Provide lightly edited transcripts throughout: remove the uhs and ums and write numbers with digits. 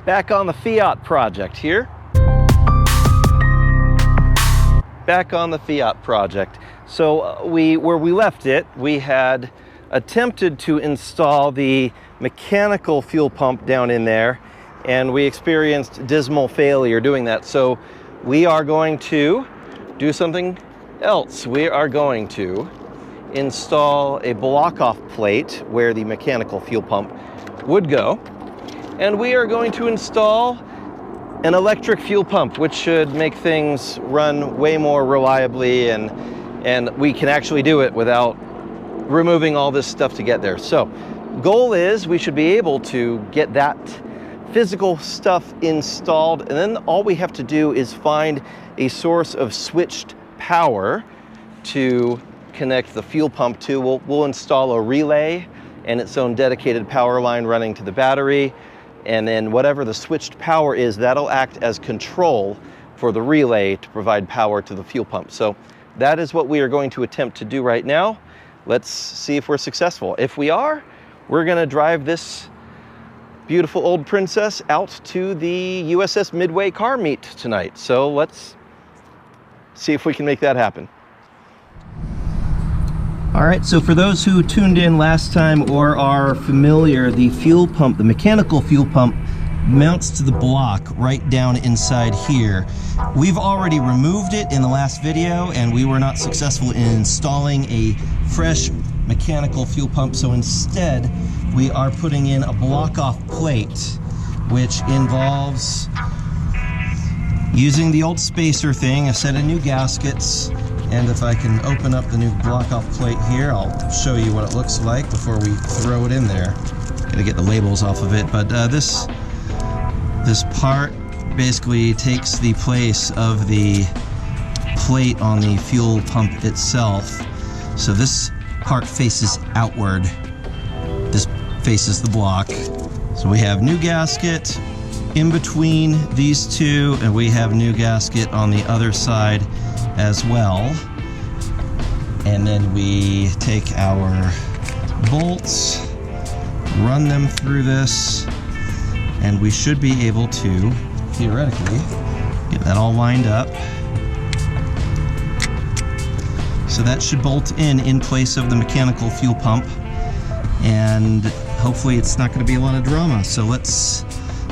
Back on the Fiat project here. Back on the Fiat project. So where we left it, we had attempted to install the mechanical fuel pump down in there, and we experienced dismal failure doing that. So we are going to do something else. We are going to install a block-off plate where the mechanical fuel pump would go, and we are going to install an electric fuel pump, which should make things run way more reliably, and we can actually do it without removing all this stuff to get there. So goal is we should be able to get that physical stuff installed, and then all we have to do is find a source of switched power to connect the fuel pump to. We'll install a relay and its own dedicated power line running to the battery, and then whatever the switched power is, that'll act as control for the relay to provide power to the fuel pump. So that is what we are going to attempt to do right now. Let's see if we're successful. If we are, we're gonna drive this beautiful old princess out to the USS Midway car meet tonight. So let's see if we can make that happen. All right, so for those who tuned in last time or are familiar, the fuel pump, the mechanical fuel pump, mounts to the block right down inside here. We've already removed it in the last video, and we were not successful in installing a fresh mechanical fuel pump, so instead we are putting in a block-off plate, which involves using the old spacer thing, a set of new gaskets. And if I can open up the new block-off plate here, I'll show you what it looks like before we throw it in there. Gotta get the labels off of it, but this part basically takes the place of the plate on the fuel pump itself. So this part faces outward. This faces the block. So we have new gasket in between these two, and we have new gasket on the other side as well. And then we take our bolts, run them through this, and we should be able to, theoretically, get that all lined up. So that should bolt in place of the mechanical fuel pump, and hopefully it's not going to be a lot of drama. So let's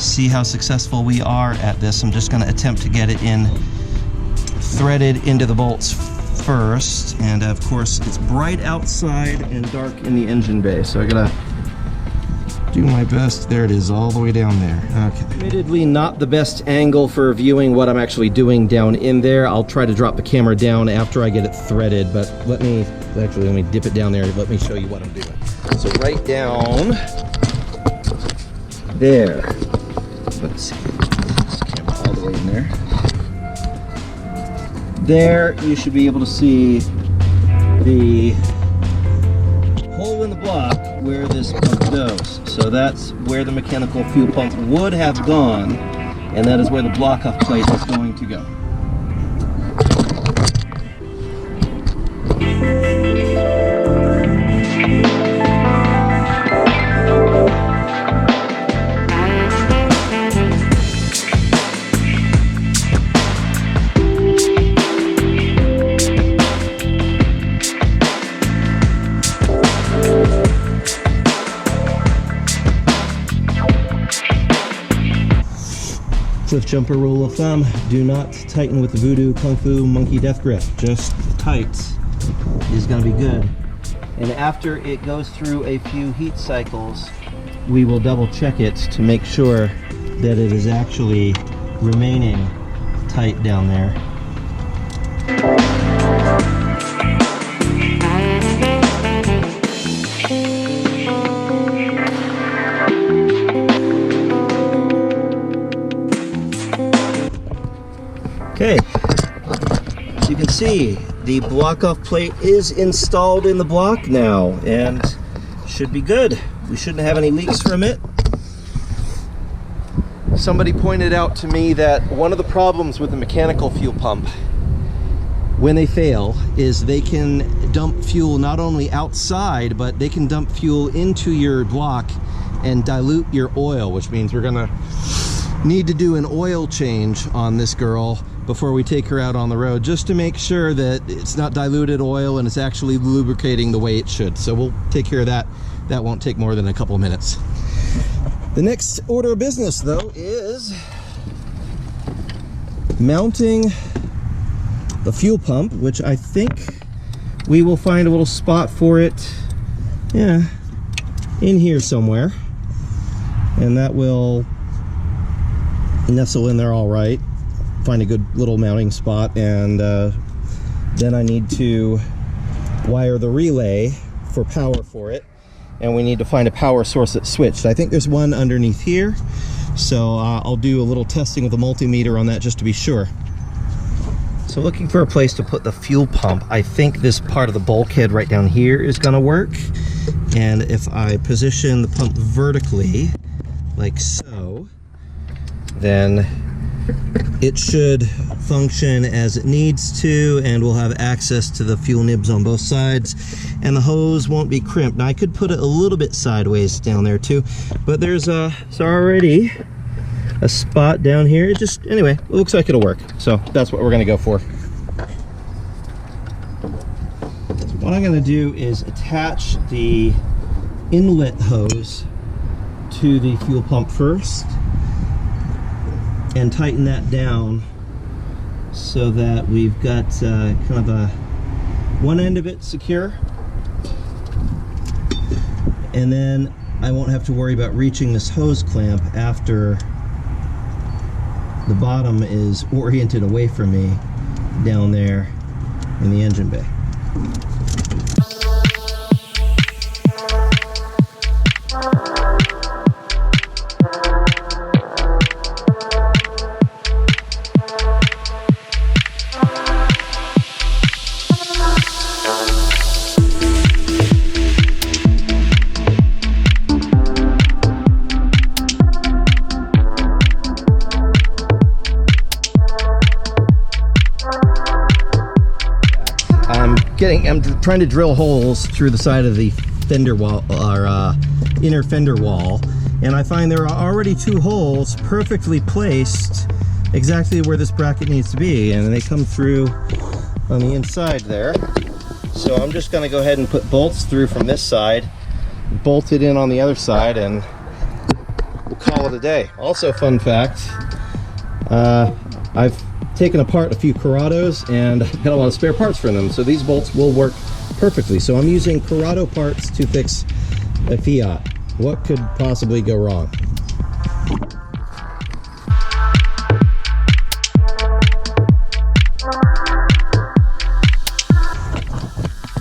see how successful we are at this. I'm just going to attempt to get it in threaded into the bolts first, and of course it's bright outside and dark in the engine bay, so I gotta do my best. There it is, all the way down there. Okay. Admittedly not the best angle for viewing what I'm actually doing down in there. I'll try to drop the camera down after I get it threaded, but let me dip it down there and let me show you what I'm doing. So right down there. Let's see, this camera all the way in there. There, you should be able to see the hole in the block where this pump goes. So that's where the mechanical fuel pump would have gone, and that is where the block-off plate is going to go. Cliff jumper rule of thumb: do not tighten with the voodoo kung fu monkey death grip. Just tight is going to be good. And after it goes through a few heat cycles, we will double check it to make sure that it is actually remaining tight down there. Okay, as you can see, the block-off plate is installed in the block now and should be good. We shouldn't have any leaks from it. Somebody pointed out to me that one of the problems with the mechanical fuel pump when they fail is they can dump fuel not only outside, but they can dump fuel into your block and dilute your oil, which means we're gonna need to do an oil change on this girl before we take her out on the road, just to make sure that it's not diluted oil and it's actually lubricating the way it should. So we'll take care of that. That won't take more than a couple of minutes. The next order of business, though, is mounting the fuel pump, which I think we will find a little spot for it, yeah, in here somewhere, and that will nestle in there all right. Find a good little mounting spot, and then I need to wire the relay for power for it, and we need to find a power source that's switched. I think there's one underneath here, so I'll do a little testing with a multimeter on that just to be sure. So looking for a place to put the fuel pump, I think this part of the bulkhead right down here is going to work, and if I position the pump vertically like so, then it should function as it needs to, and we'll have access to the fuel nibs on both sides, and the hose won't be crimped. Now I could put it a little bit sideways down there too, but there's already a spot down here. It just, anyway, it looks like it'll work, so that's what we're going to go for. What I'm going to do is attach the inlet hose to the fuel pump first and tighten that down so that we've got kind of a one end of it secure, and then I won't have to worry about reaching this hose clamp after the bottom is oriented away from me down there in the engine bay. I'm trying to drill holes through the side of the fender wall, or inner fender wall, and I find there are already two holes perfectly placed exactly where this bracket needs to be, and they come through on the inside there. So I'm just going to go ahead and put bolts through from this side, bolt it in on the other side, and we'll call it a day. Also, fun fact, I've taken apart a few Corrados and got a lot of spare parts for them, so these bolts will work perfectly. So I'm using Corrado parts to fix a Fiat. What could possibly go wrong?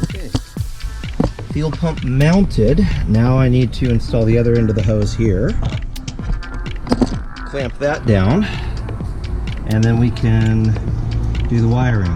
Okay. Fuel pump mounted. Now I need to install the other end of the hose here. Clamp that down, and then we can do the wiring.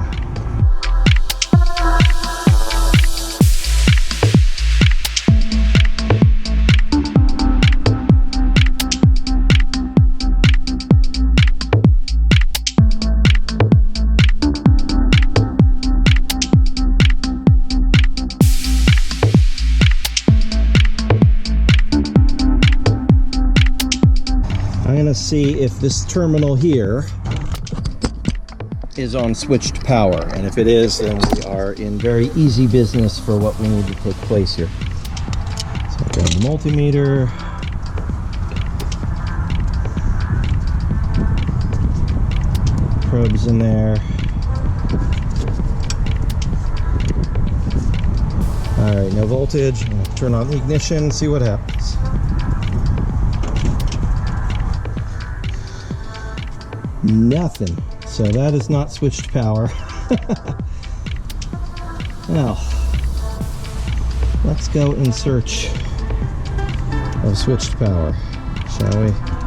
I'm going to see if this terminal here is on switched power, and if it is, then we are in very easy business for what we need to take place here. So I've got the multimeter, probes in there. Alright, no voltage. I'll turn on the ignition and see what happens. Nothing. So that is not switched power. Now, let's go in search of switched power, shall we?